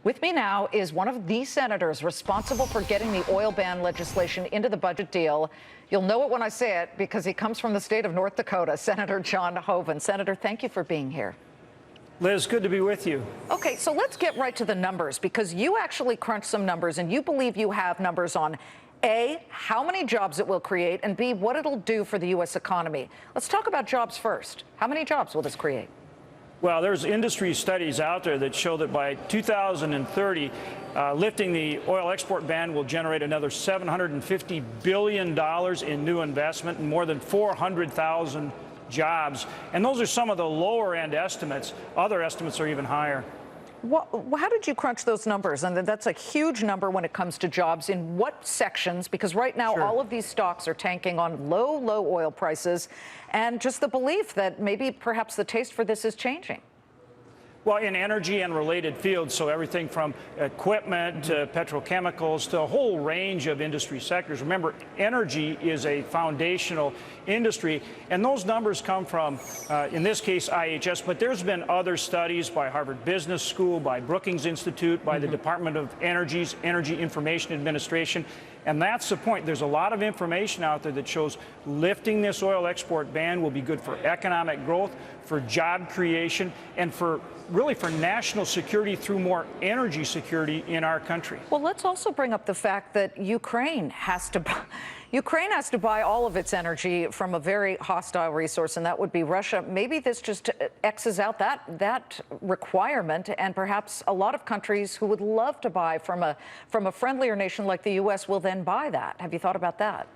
With me now is one of the senators responsible for getting the oil ban legislation into the budget deal. You'll know it when I say it because he comes from the state of North Dakota, Senator John Hoeven. Senator, thank you for being here. Liz, good to be with you. Okay, so let's get right to the numbers because you actually crunched some numbers and you believe you have numbers on A, how many jobs it will create, and B, what it'll do for the U.S. economy. Let's talk about jobs first. How many jobs will this create? Well, there's industry studies out there that show that by 2030, lifting the oil export ban will generate another $750 billion in new investment and more than 400,000 jobs. And those are some of the lower end estimates. Other estimates are even higher. How did you crunch those numbers? And that's a huge number when it comes to jobs. In what sections? Because right now, Sure. all of these stocks are tanking on low oil prices and just the belief that maybe perhaps the taste for this is changing. Well, in energy and related fields, so everything from equipment to petrochemicals to a whole range of industry sectors. Remember, energy is a foundational industry, and those numbers come from, in this case, IHS, but there's been other studies by Harvard Business School, by Brookings Institute, by the Department of Energy's Energy Information Administration, and that's the point. There's a lot of information out there that shows lifting this oil export ban will be good for economic growth, for job creation, and really for national security through more energy security in our country. Well, let's also bring up the fact that Ukraine has to buy all of its energy from a very hostile resource, and that would be Russia. Maybe this just X's out that requirement, and perhaps a lot of countries who would love to buy from a friendlier nation like the U.S. will then buy that. Have you thought about that?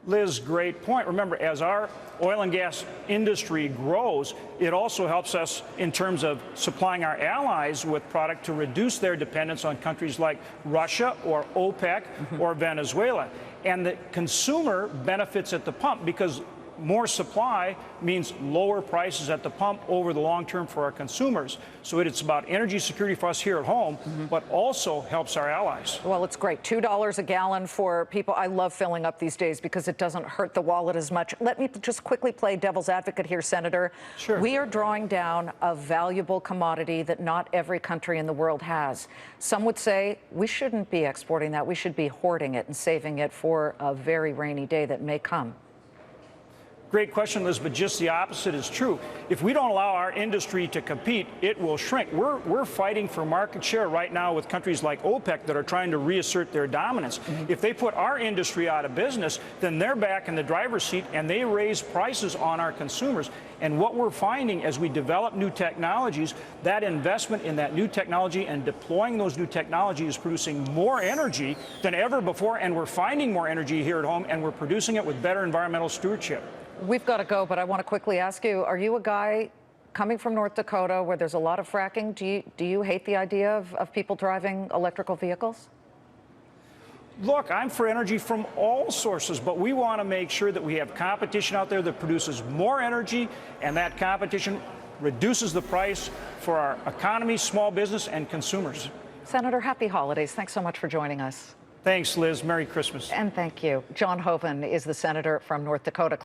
Liz, great point. Remember, as our oil and gas industry grows, it also helps us in terms of supplying our allies with product to reduce their dependence on countries like Russia or OPEC or Venezuela. And the consumer benefits at the pump because more supply means lower prices at the pump over the long term for our consumers. So it's about energy security for us here at home, but also helps our allies. Well, it's great. $2 a gallon for people. I love filling up these days because it doesn't hurt the wallet as much. Let me just quickly play devil's advocate here, Senator. Sure. We are drawing down a valuable commodity that not every country in the world has. Some would say we shouldn't be exporting that. We should be hoarding it and saving it for a very rainy day that may come. Great question, Liz, but just the opposite is true. If we don't allow our industry to compete, it will shrink. We're fighting for market share right now with countries like OPEC that are trying to reassert their dominance. If they put our industry out of business, then they're back in the driver's seat and they raise prices on our consumers. And what we're finding as we develop new technologies, that investment in that new technology and deploying those new technologies is producing more energy than ever before, and we're finding more energy here at home, and we're producing it with better environmental stewardship. We've got to go, but I want to quickly ask you, are you a guy coming from North Dakota where there's a lot of fracking? Do you hate the idea of people driving electrical vehicles? Look, I'm for energy from all sources, but we want to make sure that we have competition out there that produces more energy, and that competition reduces the price for our economy, small business, and consumers. Senator, happy holidays. Thanks so much for joining us. Thanks, Liz. Merry Christmas. And thank you. John Hoeven is the senator from North Dakota.